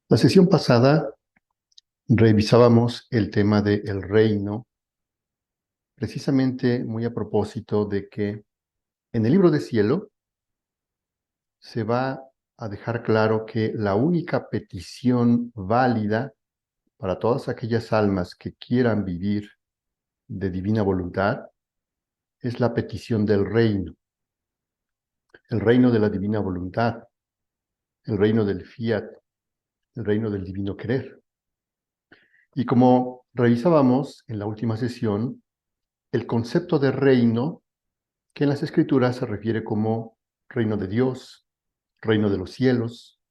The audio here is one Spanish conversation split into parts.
La sesión pasada revisábamos el tema del reino, precisamente muy a propósito de que en el libro de cielo se va a dejar claro que la única petición válida para todas aquellas almas que quieran vivir de divina voluntad es la petición del reino, el reino de la divina voluntad, el reino del fiat, el reino del divino querer. Y como revisábamos en la última sesión, el concepto de reino que en las Escrituras se refiere como reino de Dios, reino de los cielos,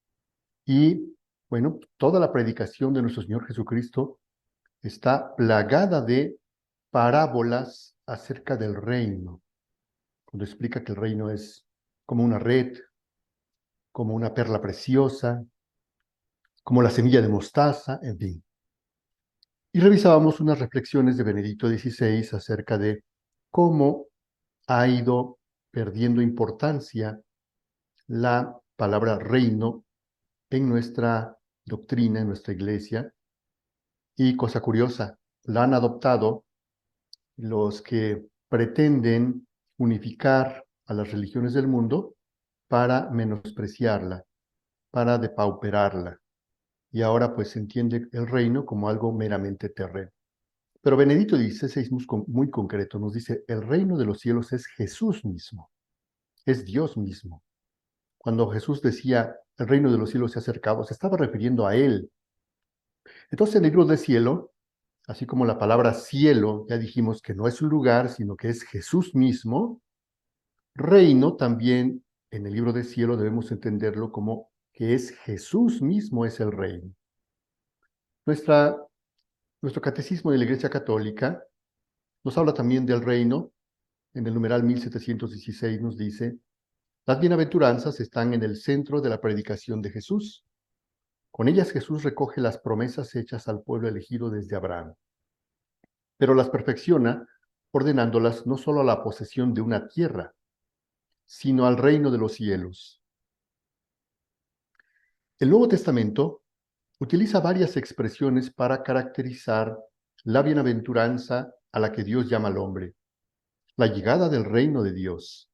y bueno, toda la predicación de nuestro Señor Jesucristo está plagada de parábolas acerca del reino, cuando explica que el reino es como una red, como una perla preciosa, como la semilla de mostaza, en fin. Y revisábamos unas reflexiones de Benedicto XVI acerca de cómo ha ido perdiendo importancia la palabra reino en nuestra doctrina, en nuestra iglesia. Y cosa curiosa, la han adoptado los que pretenden unificar a las religiones del mundo para menospreciarla, para depauperarla. Y ahora pues se entiende el reino como algo meramente terreno. Pero Benedicto XVI es muy concreto, nos dice, el reino de los cielos es Jesús mismo, es Dios mismo. Cuando Jesús decía, el reino de los cielos se ha acercado, se estaba refiriendo a Él. Entonces, en el libro del cielo, así como la palabra cielo, ya dijimos que no es un lugar, sino que es Jesús mismo, reino también en el libro del cielo debemos entenderlo como que es Jesús mismo es el reino. Nuestra, Nuestro catecismo de la Iglesia Católica nos habla también del reino. En el numeral 1716 nos dice, las bienaventuranzas están en el centro de la predicación de Jesús. Con ellas Jesús recoge las promesas hechas al pueblo elegido desde Abraham, pero las perfecciona ordenándolas no solo a la posesión de una tierra, sino al reino de los cielos. El Nuevo Testamento utiliza varias expresiones para caracterizar la bienaventuranza a la que Dios llama al hombre, la llegada del reino de Dios.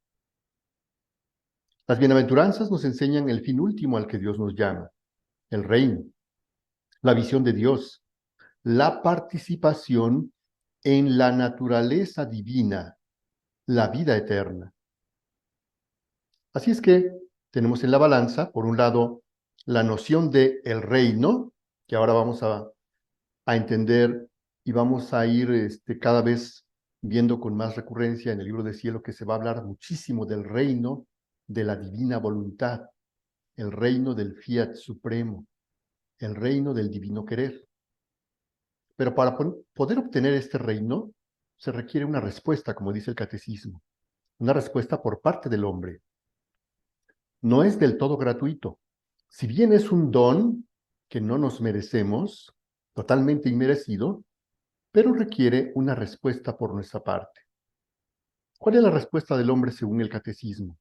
Las bienaventuranzas nos enseñan el fin último al que Dios nos llama, el reino, la visión de Dios, la participación en la naturaleza divina, la vida eterna. Así es que tenemos en la balanza, por un lado, la noción de el reino, que ahora vamos a entender y vamos a ir cada vez viendo con más recurrencia en el libro de cielo que se va a hablar muchísimo del reino de la divina voluntad, el reino del fiat supremo, el reino del divino querer. Pero para poder obtener este reino se requiere una respuesta, como dice el catecismo, una respuesta por parte del hombre. No es del todo gratuito. Si bien es un don que no nos merecemos, totalmente inmerecido, pero requiere una respuesta por nuestra parte. ¿Cuál es la respuesta del hombre según el catecismo?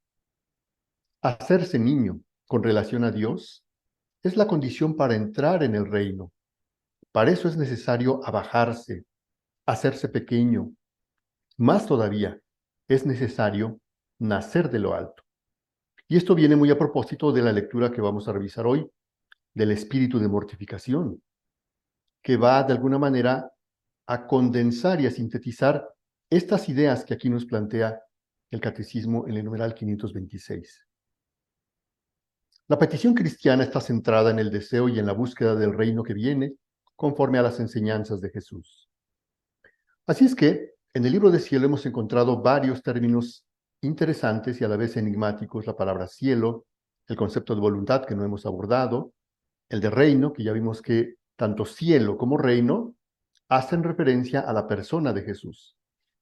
Hacerse niño con relación a Dios es la condición para entrar en el reino. Para eso es necesario abajarse, hacerse pequeño. Más todavía, es necesario nacer de lo alto. Y esto viene muy a propósito de la lectura que vamos a revisar hoy, del espíritu de mortificación, que va de alguna manera a condensar y a sintetizar estas ideas que aquí nos plantea el catecismo en el numeral 526. La petición cristiana está centrada en el deseo y en la búsqueda del reino que viene, conforme a las enseñanzas de Jesús. Así es que en el libro de cielo hemos encontrado varios términos interesantes y a la vez enigmáticos: la palabra cielo, el concepto de voluntad que no hemos abordado, el de reino, que ya vimos que tanto cielo como reino hacen referencia a la persona de Jesús.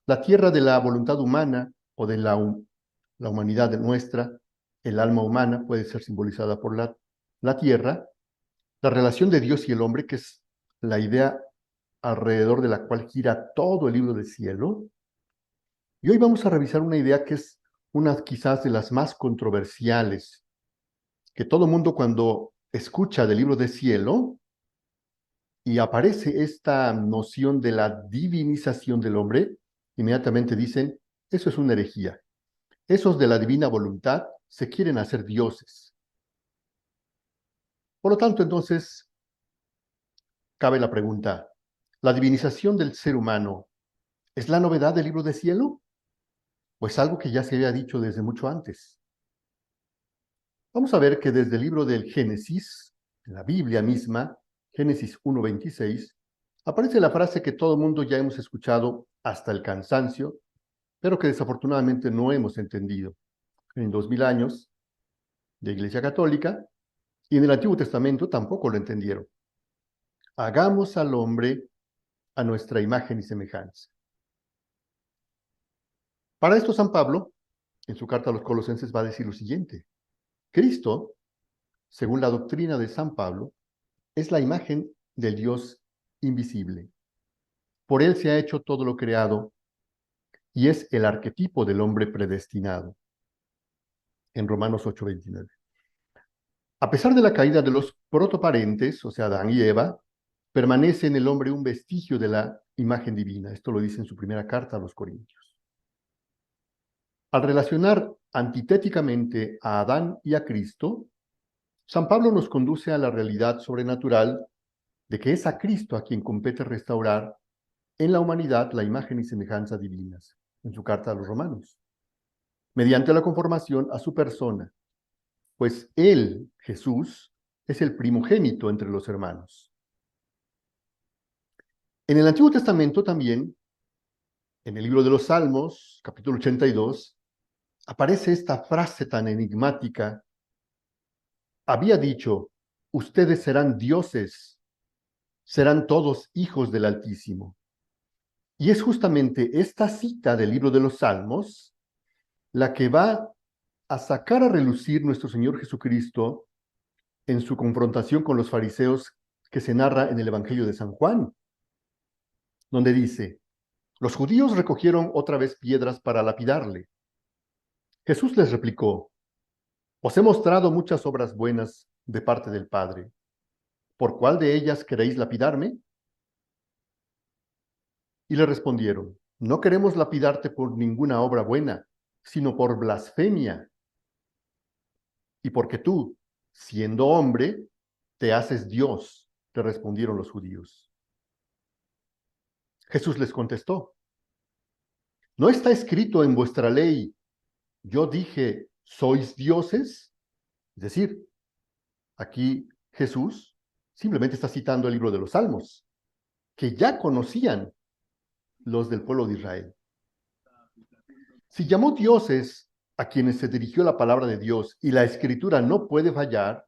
La tierra de la voluntad humana o de la humanidad nuestra, el alma humana puede ser simbolizada por la tierra, la relación de Dios y el hombre, que es la idea alrededor de la cual gira todo el libro del cielo. Y hoy vamos a revisar una idea que es una quizás de las más controversiales, que todo mundo cuando escucha del libro de cielo y aparece esta noción de la divinización del hombre, inmediatamente dicen, eso es una herejía. Esos de la divina voluntad se quieren hacer dioses. Por lo tanto, entonces, cabe la pregunta, ¿la divinización del ser humano es la novedad del libro de cielo? ¿O es algo que ya se había dicho desde mucho antes? Vamos a ver que desde el libro del Génesis, en la Biblia misma, Génesis 1:26, aparece la frase que todo el mundo ya hemos escuchado hasta el cansancio, pero que desafortunadamente no hemos entendido. En 2000 años de Iglesia Católica y en el Antiguo Testamento tampoco lo entendieron. Hagamos al hombre a nuestra imagen y semejanza. Para esto San Pablo, en su carta a los Colosenses, va a decir lo siguiente. Cristo, según la doctrina de San Pablo, es la imagen del Dios invisible. Por él se ha hecho todo lo creado y es el arquetipo del hombre predestinado. En Romanos 8:29. A pesar de la caída de los protoparentes, o sea, Adán y Eva, permanece en el hombre un vestigio de la imagen divina. Esto lo dice en su primera carta a los Corintios. Al relacionar antitéticamente a Adán y a Cristo, San Pablo nos conduce a la realidad sobrenatural de que es a Cristo a quien compete restaurar en la humanidad la imagen y semejanza divinas, en su carta a los Romanos, mediante la conformación a su persona, pues él, Jesús, es el primogénito entre los hermanos. En el Antiguo Testamento también, en el libro de los Salmos, capítulo 82, aparece esta frase tan enigmática. Había dicho, ustedes serán dioses, serán todos hijos del Altísimo. Y es justamente esta cita del libro de los Salmos la que va a sacar a relucir nuestro Señor Jesucristo en su confrontación con los fariseos que se narra en el Evangelio de San Juan, donde dice, los judíos recogieron otra vez piedras para lapidarle. Jesús les replicó, os he mostrado muchas obras buenas de parte del Padre. ¿Por cuál de ellas queréis lapidarme? Y le respondieron, no queremos lapidarte por ninguna obra buena, sino por blasfemia. Y porque tú, siendo hombre, te haces Dios, le respondieron los judíos. Jesús les contestó, ¿no está escrito en vuestra ley, yo dije, sois dioses? Es decir, aquí Jesús simplemente está citando el libro de los Salmos, que ya conocían los del pueblo de Israel. Si llamó dioses a quienes se dirigió la palabra de Dios y la escritura no puede fallar,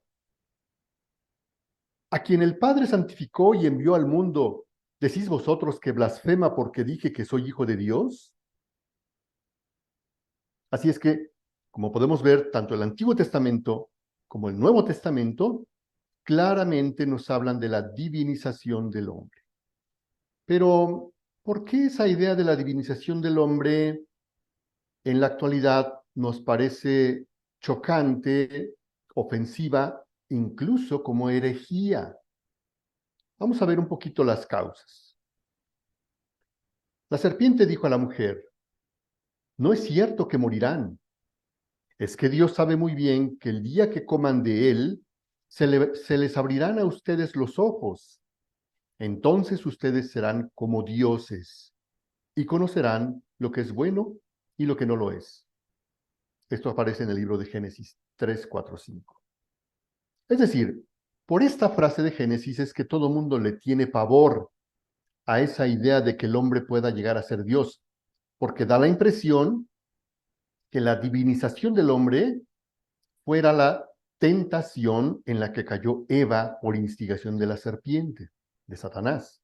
a quien el Padre santificó y envió al mundo, ¿decís vosotros que blasfema porque dije que soy hijo de Dios? Así es que, como podemos ver, tanto el Antiguo Testamento como el Nuevo Testamento claramente nos hablan de la divinización del hombre. Pero, ¿por qué esa idea de la divinización del hombre en la actualidad nos parece chocante, ofensiva, incluso como herejía? Vamos a ver un poquito las causas. La serpiente dijo a la mujer, no es cierto que morirán. Es que Dios sabe muy bien que el día que coman de él, se les abrirán a ustedes los ojos. Entonces ustedes serán como dioses y conocerán lo que es bueno y lo que no lo es. Esto aparece en el libro de Génesis 3, 4, 5. Es decir, por esta frase de Génesis es que todo mundo le tiene pavor a esa idea de que el hombre pueda llegar a ser Dios, porque da la impresión que la divinización del hombre fuera la tentación en la que cayó Eva por instigación de la serpiente, de Satanás.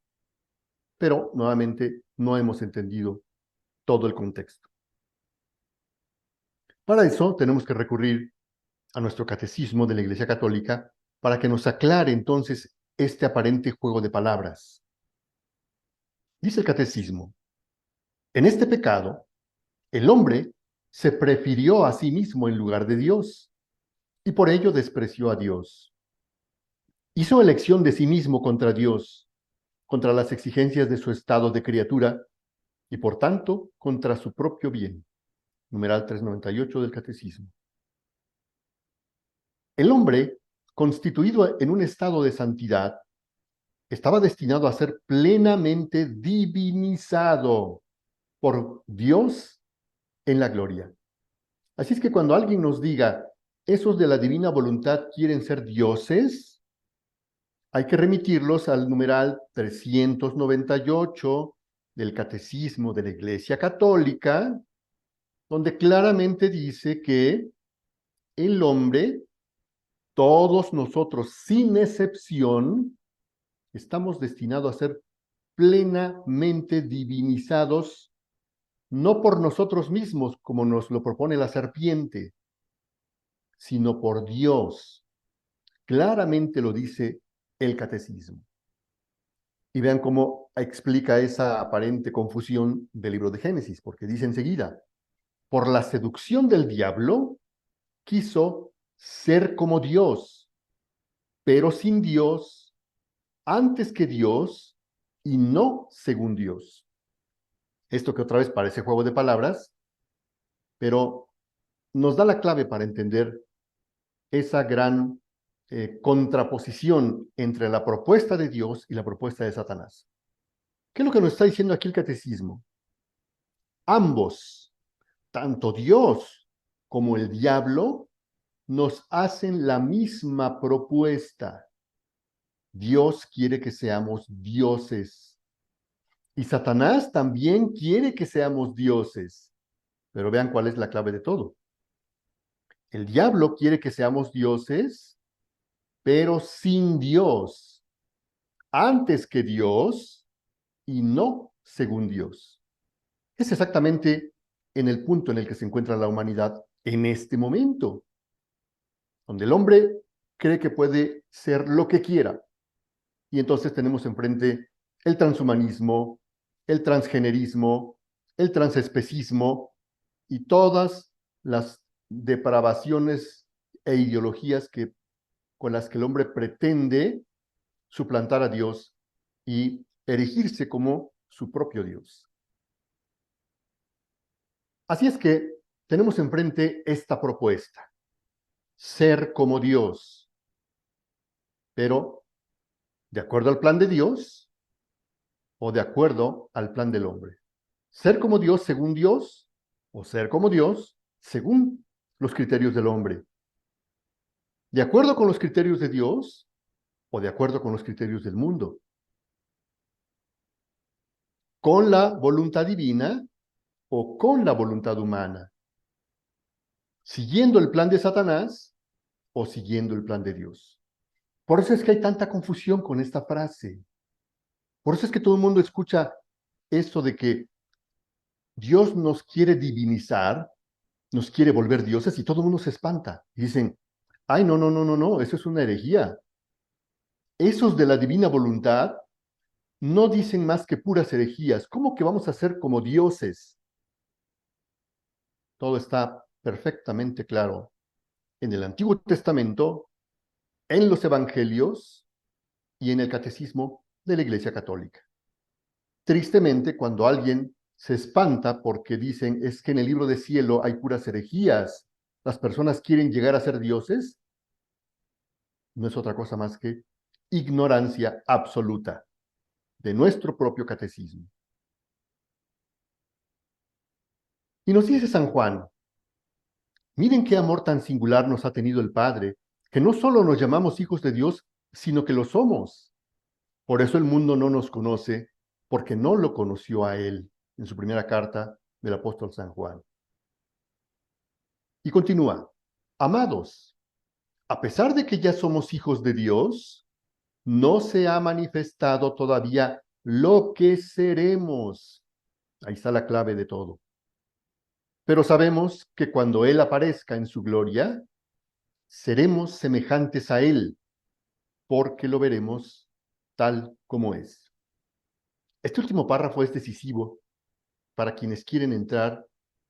Pero, nuevamente, no hemos entendido todo el contexto. Para eso tenemos que recurrir a nuestro catecismo de la Iglesia Católica para que nos aclare entonces este aparente juego de palabras. Dice el catecismo, en este pecado, el hombre se prefirió a sí mismo en lugar de Dios y por ello despreció a Dios. Hizo elección de sí mismo contra Dios, contra las exigencias de su estado de criatura y por tanto contra su propio bien. Numeral 398 del Catecismo. El hombre, constituido en un estado de santidad, estaba destinado a ser plenamente divinizado por Dios en la gloria. Así es que cuando alguien nos diga, esos de la divina voluntad quieren ser dioses, hay que remitirlos al numeral 398 del Catecismo de la Iglesia Católica, donde claramente dice que el hombre, todos nosotros sin excepción, estamos destinados a ser plenamente divinizados, no por nosotros mismos, como nos lo propone la serpiente, sino por Dios. Claramente lo dice el Catecismo. Y vean cómo explica esa aparente confusión del libro de Génesis, porque dice enseguida, por la seducción del diablo, quiso ser como Dios, pero sin Dios, antes que Dios, y no según Dios. Esto que otra vez parece juego de palabras, pero nos da la clave para entender esa gran contraposición entre la propuesta de Dios y la propuesta de Satanás. ¿Qué es lo que nos está diciendo aquí el Catecismo? Ambos, tanto Dios como el diablo, nos hacen la misma propuesta. Dios quiere que seamos dioses. Y Satanás también quiere que seamos dioses. Pero vean cuál es la clave de todo. El diablo quiere que seamos dioses, pero sin Dios, antes que Dios y no según Dios. Es exactamente en el punto en el que se encuentra la humanidad en este momento, donde el hombre cree que puede ser lo que quiera. Y entonces tenemos enfrente el transhumanismo, el transgenerismo, el transespecismo y todas las depravaciones e ideologías con las que el hombre pretende suplantar a Dios y erigirse como su propio Dios. Así es que tenemos enfrente esta propuesta, ser como Dios, pero ¿de acuerdo al plan de Dios o de acuerdo al plan del hombre? ¿Ser como Dios según Dios o ser como Dios según los criterios del hombre? ¿De acuerdo con los criterios de Dios o de acuerdo con los criterios del mundo? ¿Con la voluntad divina o con la voluntad humana? ¿Siguiendo el plan de Satanás o siguiendo el plan de Dios? Por eso es que hay tanta confusión con esta frase. Por eso es que todo el mundo escucha esto de que Dios nos quiere divinizar, nos quiere volver dioses y todo el mundo se espanta. Y dicen, ay, no, no, no, no, no, eso es una herejía. Esos de la divina voluntad no dicen más que puras herejías. ¿Cómo que vamos a ser como dioses? Todo está perfectamente claro en el Antiguo Testamento, en los Evangelios y en el Catecismo de la Iglesia Católica. Tristemente, cuando alguien se espanta porque dicen es que en el libro de cielo hay puras herejías, las personas quieren llegar a ser dioses, no es otra cosa más que ignorancia absoluta de nuestro propio catecismo. Y nos dice San Juan, miren qué amor tan singular nos ha tenido el Padre, que no solo nos llamamos hijos de Dios, sino que lo somos. Por eso el mundo no nos conoce, porque no lo conoció a Él, en su primera carta del apóstol San Juan. Y continúa, amados, a pesar de que ya somos hijos de Dios, no se ha manifestado todavía lo que seremos. Ahí está la clave de todo. Pero sabemos que cuando Él aparezca en su gloria, seremos semejantes a Él, porque lo veremos tal como es. Este último párrafo es decisivo para quienes quieren entrar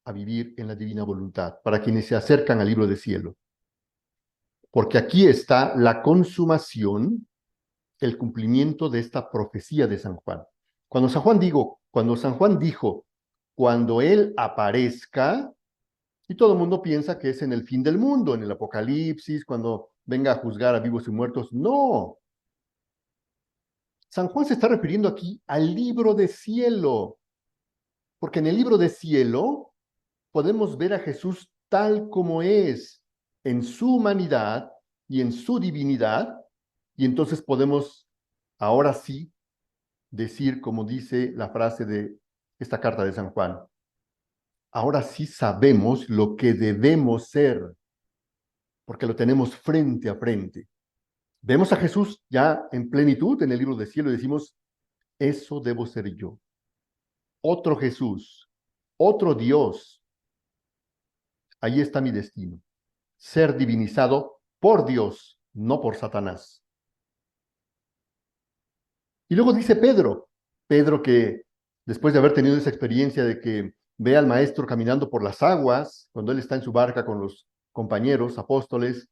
a vivir en la divina voluntad, para quienes se acercan al libro del cielo. Porque aquí está la consumación el cumplimiento de esta profecía de San Juan. Cuando San Juan dijo, cuando Él aparezca, y todo el mundo piensa que es en el fin del mundo, en el Apocalipsis, cuando venga a juzgar a vivos y muertos. No. San Juan se está refiriendo aquí al libro de cielo, porque en el libro de cielo podemos ver a Jesús tal como es, en su humanidad y en su divinidad, y entonces podemos ahora sí decir, como dice la frase de esta carta de San Juan, ahora sí sabemos lo que debemos ser, porque lo tenemos frente a frente. Vemos a Jesús ya en plenitud en el libro del cielo y decimos, eso debo ser yo. Otro Jesús, otro Dios. Ahí está mi destino. Ser divinizado por Dios, no por Satanás. Y luego dice Pedro que después de haber tenido esa experiencia de que ve al maestro caminando por las aguas, cuando él está en su barca con los compañeros, apóstoles,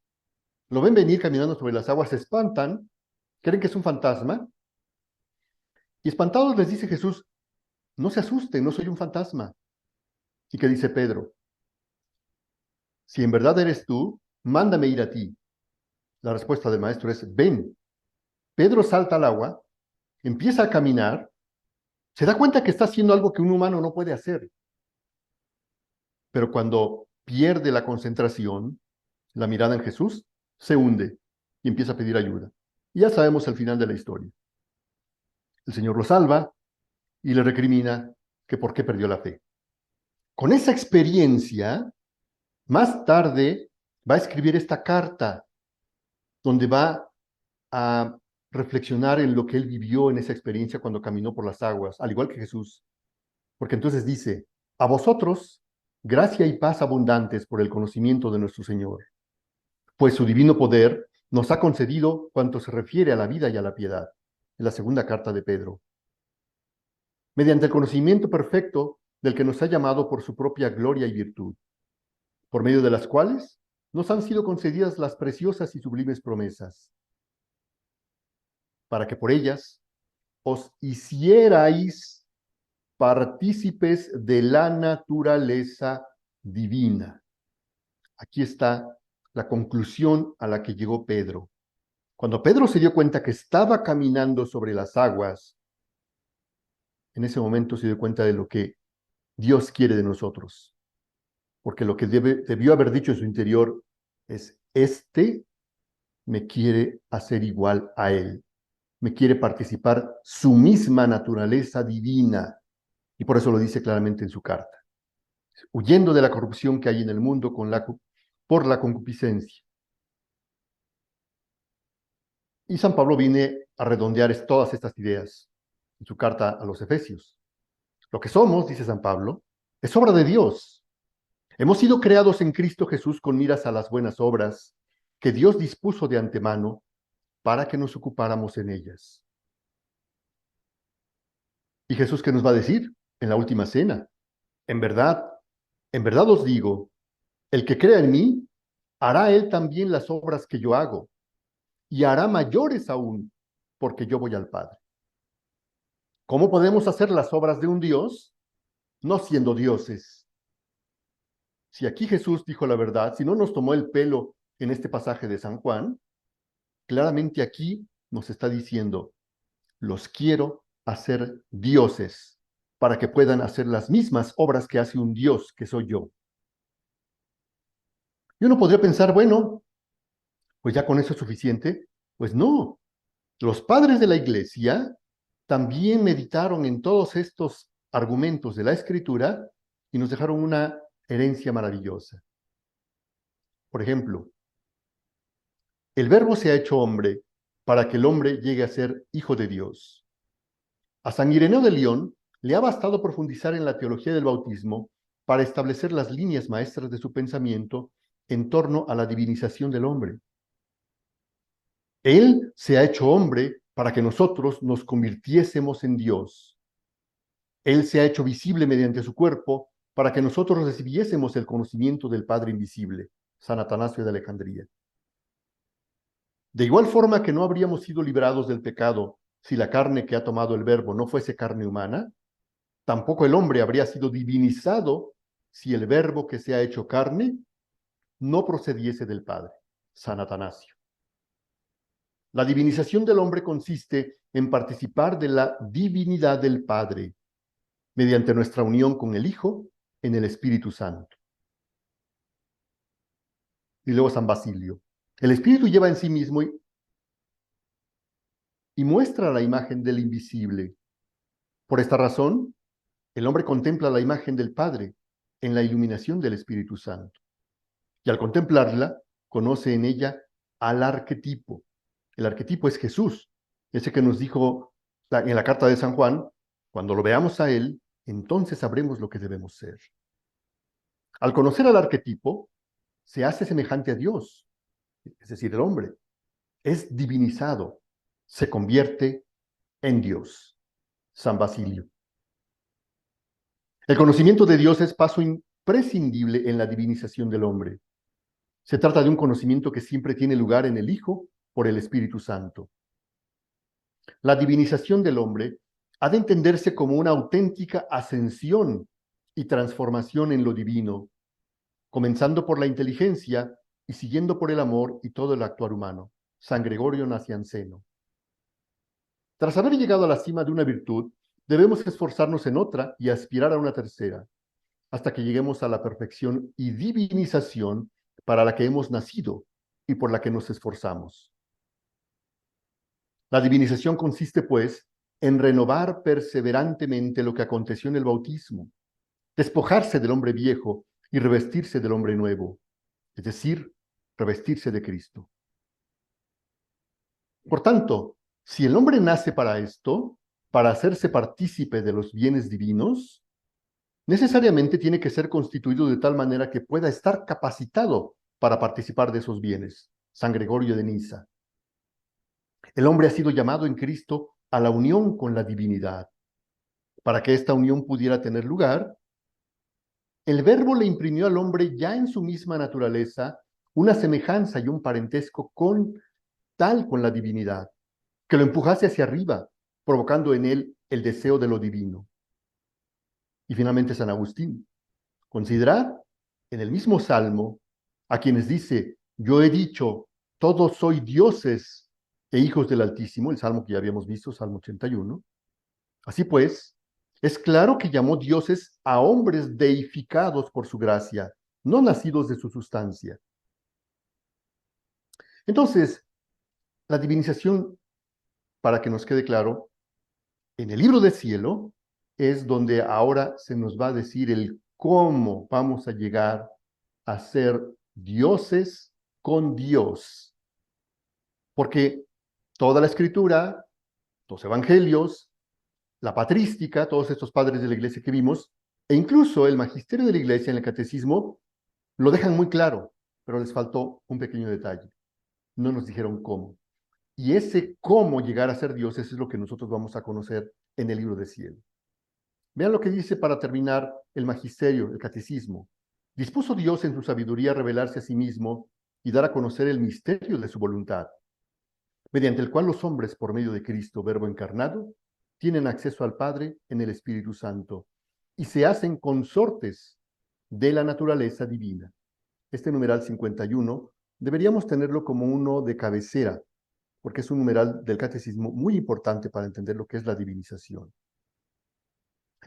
lo ven venir caminando sobre las aguas, se espantan, creen que es un fantasma, y espantados les dice Jesús, no se asusten, no soy un fantasma. ¿Y qué dice Pedro? Si en verdad eres tú, mándame ir a ti. La respuesta del maestro es, ven. Pedro salta al agua, empieza a caminar, se da cuenta que está haciendo algo que un humano no puede hacer. Pero cuando pierde la concentración, la mirada en Jesús, se hunde y empieza a pedir ayuda. Y ya sabemos el final de la historia. El Señor lo salva y le recrimina que por qué perdió la fe. Con esa experiencia, más tarde va a escribir esta carta donde va a reflexionar en lo que él vivió en esa experiencia cuando caminó por las aguas, al igual que Jesús. Porque entonces dice, a vosotros, gracia y paz abundantes por el conocimiento de nuestro Señor, pues su divino poder nos ha concedido cuanto se refiere a la vida y a la piedad. En la segunda carta de Pedro. Mediante el conocimiento perfecto del que nos ha llamado por su propia gloria y virtud, por medio de las cuales nos han sido concedidas las preciosas y sublimes promesas, para que por ellas os hicierais partícipes de la naturaleza divina. Aquí está la conclusión a la que llegó Pedro. Cuando Pedro se dio cuenta que estaba caminando sobre las aguas, en ese momento se dio cuenta de lo que Dios quiere de nosotros. Porque lo que debió haber dicho en su interior es, este me quiere hacer igual a él. Me quiere participar su misma naturaleza divina. Y por eso lo dice claramente en su carta. Huyendo de la corrupción que hay en el mundo por la concupiscencia. Y San Pablo viene a redondear todas estas ideas en su carta a los Efesios. Lo que somos, dice San Pablo, es obra de Dios. Hemos sido creados en Cristo Jesús con miras a las buenas obras que Dios dispuso de antemano para que nos ocupáramos en ellas. ¿Y Jesús qué nos va a decir en la última cena? En verdad os digo, el que crea en mí, hará él también las obras que yo hago, y hará mayores aún, porque yo voy al Padre. ¿Cómo podemos hacer las obras de un Dios no siendo dioses? Si aquí Jesús dijo la verdad, si no nos tomó el pelo en este pasaje de San Juan, claramente aquí nos está diciendo, los quiero hacer dioses para que puedan hacer las mismas obras que hace un Dios, que soy yo. Y uno podría pensar, bueno, pues ya con eso es suficiente. Pues no, los padres de la iglesia también meditaron en todos estos argumentos de la escritura y nos dejaron una herencia maravillosa. Por ejemplo, el verbo se ha hecho hombre para que el hombre llegue a ser hijo de Dios. A San Ireneo de León le ha bastado profundizar en la teología del bautismo para establecer las líneas maestras de su pensamiento en torno a la divinización del hombre. Él se ha hecho hombre para que nosotros nos convirtiésemos en Dios. Él se ha hecho visible mediante su cuerpo para que nosotros recibiésemos el conocimiento del Padre invisible, San Atanasio de Alejandría. De igual forma que no habríamos sido librados del pecado si la carne que ha tomado el Verbo no fuese carne humana, tampoco el hombre habría sido divinizado si el Verbo que se ha hecho carne no procediese del Padre. San Atanasio. La divinización del hombre consiste en participar de la divinidad del Padre mediante nuestra unión con el Hijo en el Espíritu Santo. Y luego San Basilio. El Espíritu lleva en sí mismo y muestra la imagen del invisible. Por esta razón, el hombre contempla la imagen del Padre en la iluminación del Espíritu Santo. Y al contemplarla, conoce en ella al arquetipo. El arquetipo es Jesús, ese que nos dijo en la carta de San Juan: cuando lo veamos a él, entonces sabremos lo que debemos ser. Al conocer al arquetipo, se hace semejante a Dios, es decir, el hombre. Es divinizado, se convierte en Dios. San Basilio. El conocimiento de Dios es paso imprescindible en la divinización del hombre. Se trata de un conocimiento que siempre tiene lugar en el Hijo por el Espíritu Santo. La divinización del hombre ha de entenderse como una auténtica ascensión y transformación en lo divino, comenzando por la inteligencia y siguiendo por el amor y todo el actuar humano. San Gregorio Nacianceno. Tras haber llegado a la cima de una virtud, debemos esforzarnos en otra y aspirar a una tercera, hasta que lleguemos a la perfección y divinización para la que hemos nacido y por la que nos esforzamos. La divinización consiste, pues, en renovar perseverantemente lo que aconteció en el bautismo, despojarse del hombre viejo y revestirse del hombre nuevo, es decir, revestirse de Cristo. Por tanto, si el hombre nace para esto, para hacerse partícipe de los bienes divinos, necesariamente tiene que ser constituido de tal manera que pueda estar capacitado para participar de esos bienes. San Gregorio de Niza. El hombre ha sido llamado en Cristo a la unión con la divinidad. Para que esta unión pudiera tener lugar, el Verbo le imprimió al hombre ya en su misma naturaleza una semejanza y un parentesco tal con la divinidad, que lo empujase hacia arriba, provocando en él el deseo de lo divino. Y finalmente San Agustín. Considerad en el mismo Salmo a quienes dice: yo he dicho, todos soy dioses e hijos del Altísimo, el Salmo que ya habíamos visto, Salmo 81. Así pues, es claro que llamó dioses a hombres deificados por su gracia, no nacidos de su sustancia. Entonces, la divinización, para que nos quede claro, en el libro del cielo es donde ahora se nos va a decir el cómo vamos a llegar a ser dioses con Dios. Porque toda la escritura, los evangelios, la patrística, todos estos padres de la iglesia que vimos, e incluso el magisterio de la iglesia en el catecismo, lo dejan muy claro, pero les faltó un pequeño detalle. No nos dijeron cómo. Y ese cómo llegar a ser dioses es lo que nosotros vamos a conocer en el libro del cielo. Vean lo que dice para terminar el magisterio, el catecismo. Dispuso Dios en su sabiduría revelarse a sí mismo y dar a conocer el misterio de su voluntad, mediante el cual los hombres, por medio de Cristo, Verbo encarnado, tienen acceso al Padre en el Espíritu Santo y se hacen consortes de la naturaleza divina. Este numeral 51 deberíamos tenerlo como uno de cabecera, porque es un numeral del catecismo muy importante para entender lo que es la divinización.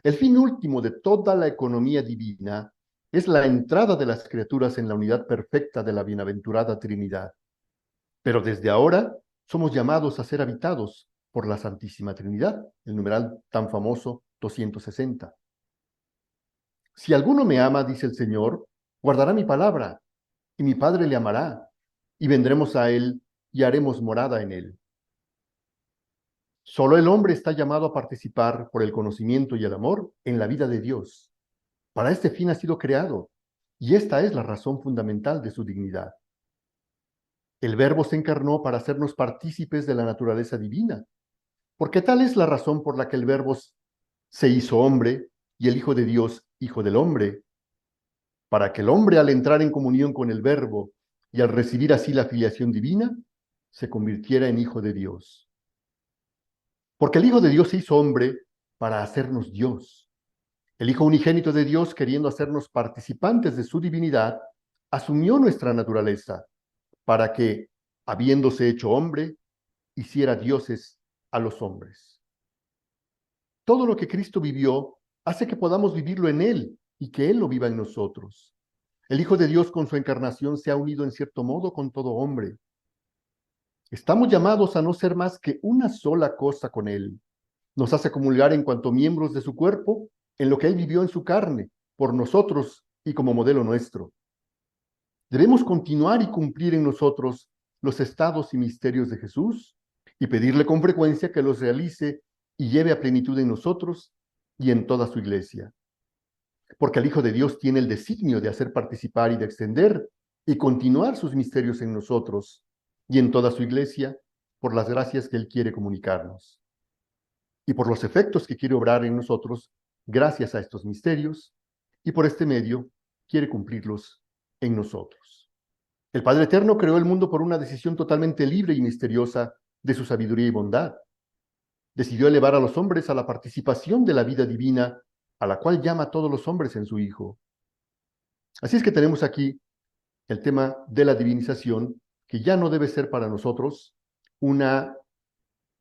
El fin último de toda la economía divina es la entrada de las criaturas en la unidad perfecta de la bienaventurada Trinidad. Pero desde ahora somos llamados a ser habitados por la Santísima Trinidad, el numeral tan famoso 260. Si alguno me ama, dice el Señor, guardará mi palabra, y mi Padre le amará, y vendremos a él y haremos morada en él. Solo el hombre está llamado a participar por el conocimiento y el amor en la vida de Dios. Para este fin ha sido creado, y esta es la razón fundamental de su dignidad. El Verbo se encarnó para hacernos partícipes de la naturaleza divina, porque tal es la razón por la que el Verbo se hizo hombre y el Hijo de Dios, Hijo del hombre, para que el hombre, al entrar en comunión con el Verbo y al recibir así la filiación divina, se convirtiera en Hijo de Dios. Porque el Hijo de Dios se hizo hombre para hacernos Dios. El Hijo unigénito de Dios, queriendo hacernos participantes de su divinidad, asumió nuestra naturaleza para que, habiéndose hecho hombre, hiciera dioses a los hombres. Todo lo que Cristo vivió hace que podamos vivirlo en Él y que Él lo viva en nosotros. El Hijo de Dios con su encarnación se ha unido en cierto modo con todo hombre. Estamos llamados a no ser más que una sola cosa con Él. Nos hace comulgar en cuanto miembros de su cuerpo, en lo que Él vivió en su carne, por nosotros y como modelo nuestro. Debemos continuar y cumplir en nosotros los estados y misterios de Jesús y pedirle con frecuencia que los realice y lleve a plenitud en nosotros y en toda su iglesia. Porque el Hijo de Dios tiene el designio de hacer participar y de extender y continuar sus misterios en nosotros y en toda su iglesia por las gracias que Él quiere comunicarnos y por los efectos que quiere obrar en nosotros gracias a estos misterios y por este medio quiere cumplirlos en nosotros. El Padre Eterno creó el mundo por una decisión totalmente libre y misteriosa de su sabiduría y bondad. Decidió elevar a los hombres a la participación de la vida divina, a la cual llama a todos los hombres en su Hijo. Así es que tenemos aquí el tema de la divinización, que ya no debe ser para nosotros un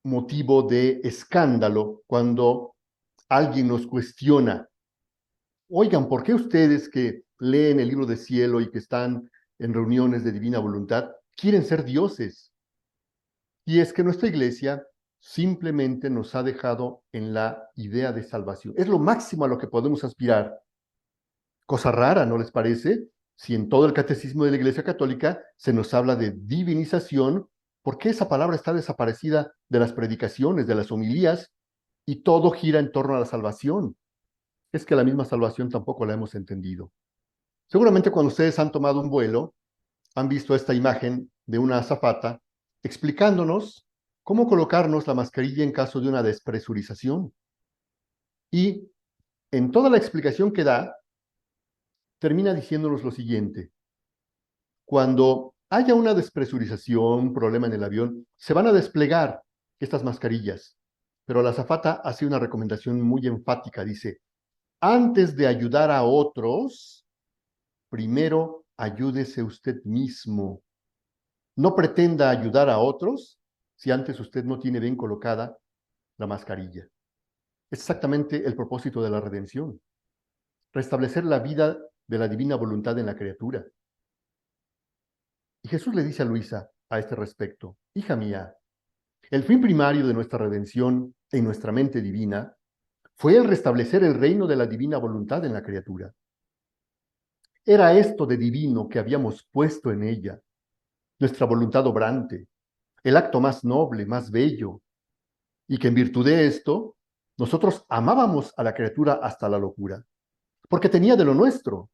motivo de escándalo cuando alguien nos cuestiona. Oigan, ¿por qué ustedes que leen el libro de cielo y que están en reuniones de divina voluntad quieren ser dioses? Y es que nuestra iglesia simplemente nos ha dejado en la idea de salvación. Es lo máximo a lo que podemos aspirar. Cosa rara, ¿no les parece? Si en todo el catecismo de la Iglesia Católica se nos habla de divinización, ¿por qué esa palabra está desaparecida de las predicaciones, de las homilías, y todo gira en torno a la salvación? Es que la misma salvación tampoco la hemos entendido. Seguramente cuando ustedes han tomado un vuelo, han visto esta imagen de una azafata explicándonos cómo colocarnos la mascarilla en caso de una despresurización. Y en toda la explicación que da, termina diciéndonos lo siguiente: cuando haya una despresurización, un problema en el avión, se van a desplegar estas mascarillas, pero la azafata hace una recomendación muy enfática, dice: antes de ayudar a otros, primero ayúdese usted mismo. No pretenda ayudar a otros si antes usted no tiene bien colocada la mascarilla. Es exactamente el propósito de la redención: restablecer la vida de la divina voluntad en la criatura. Y Jesús le dice a Luisa a este respecto: hija mía, el fin primario de nuestra redención en nuestra mente divina fue el restablecer el reino de la divina voluntad en la criatura. Era esto de divino que habíamos puesto en ella, nuestra voluntad obrante, el acto más noble, más bello, y que en virtud de esto nosotros amábamos a la criatura hasta la locura, porque tenía de lo nuestro.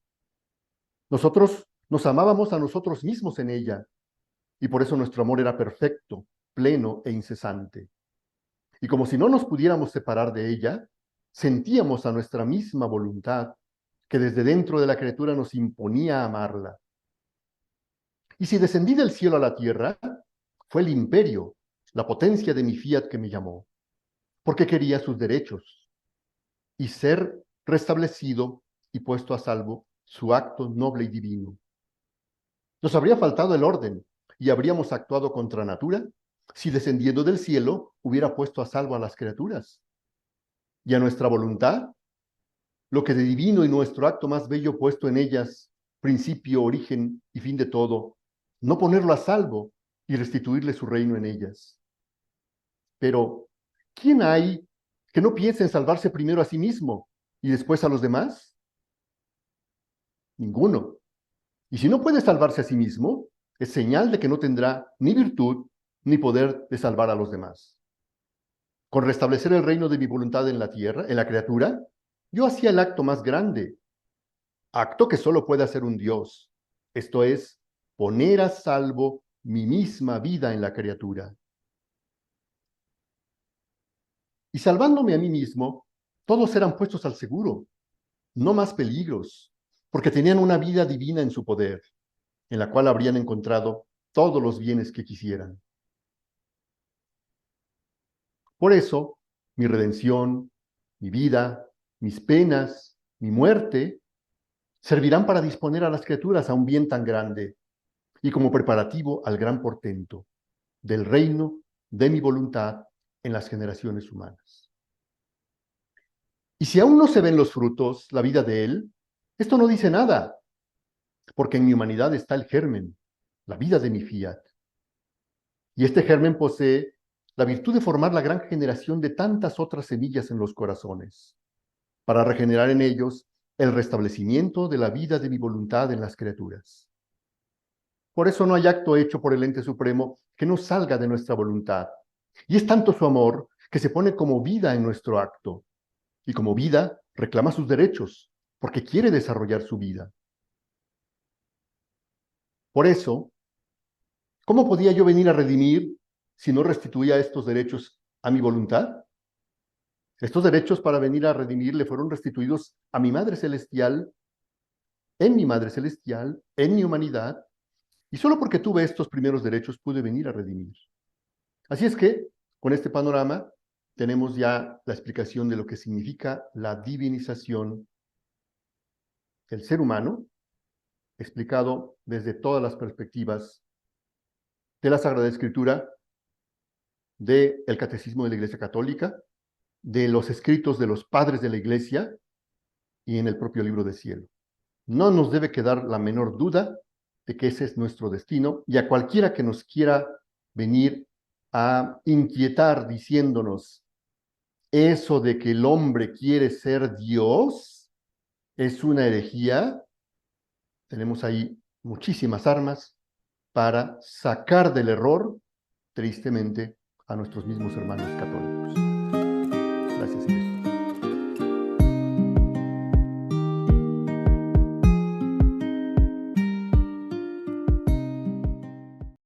Nosotros nos amábamos a nosotros mismos en ella, y por eso nuestro amor era perfecto, pleno e incesante. Y como si no nos pudiéramos separar de ella, sentíamos a nuestra misma voluntad que desde dentro de la criatura nos imponía amarla. Y si descendí del cielo a la tierra, fue el imperio, la potencia de mi fiat que me llamó, porque quería sus derechos y ser restablecido y puesto a salvo su acto noble y divino. Nos habría faltado el orden y habríamos actuado contra natura si descendiendo del cielo hubiera puesto a salvo a las criaturas. Y a nuestra voluntad, lo que de divino y nuestro acto más bello puesto en ellas, principio, origen y fin de todo, no ponerlo a salvo y restituirle su reino en ellas. Pero, ¿quién hay que no piense en salvarse primero a sí mismo y después a los demás? Ninguno. Y si no puede salvarse a sí mismo, es señal de que no tendrá ni virtud ni poder de salvar a los demás. Con restablecer el reino de mi voluntad en la tierra, en la criatura, yo hacía el acto más grande, acto que solo puede hacer un Dios, esto es, poner a salvo mi misma vida en la criatura. Y salvándome a mí mismo, todos eran puestos al seguro, no más peligros, porque tenían una vida divina en su poder, en la cual habrían encontrado todos los bienes que quisieran. Por eso, mi redención, mi vida, mis penas, mi muerte, servirán para disponer a las criaturas a un bien tan grande y como preparativo al gran portento del reino de mi voluntad en las generaciones humanas. Y si aún no se ven los frutos, la vida de Él, esto no dice nada, porque en mi humanidad está el germen, la vida de mi fiat. Y este germen posee la virtud de formar la gran generación de tantas otras semillas en los corazones, para regenerar en ellos el restablecimiento de la vida de mi voluntad en las criaturas. Por eso no hay acto hecho por el ente supremo que no salga de nuestra voluntad. Y es tanto su amor que se pone como vida en nuestro acto. Y como vida reclama sus derechos, porque quiere desarrollar su vida. Por eso, ¿cómo podía yo venir a redimir si no restituía estos derechos a mi voluntad? Estos derechos para venir a redimir le fueron restituidos a mi Madre Celestial, en mi Madre Celestial, en mi humanidad, y solo porque tuve estos primeros derechos pude venir a redimir. Así es que, con este panorama, tenemos ya la explicación de lo que significa la divinización del ser humano, explicado desde todas las perspectivas de la Sagrada Escritura, del Catecismo de la Iglesia Católica, de los escritos de los padres de la Iglesia y en el propio libro del cielo. No nos debe quedar la menor duda de que ese es nuestro destino, y a cualquiera que nos quiera venir a inquietar diciéndonos eso de que el hombre quiere ser Dios es una herejía, tenemos ahí muchísimas armas para sacar del error, tristemente, a nuestros mismos hermanos católicos.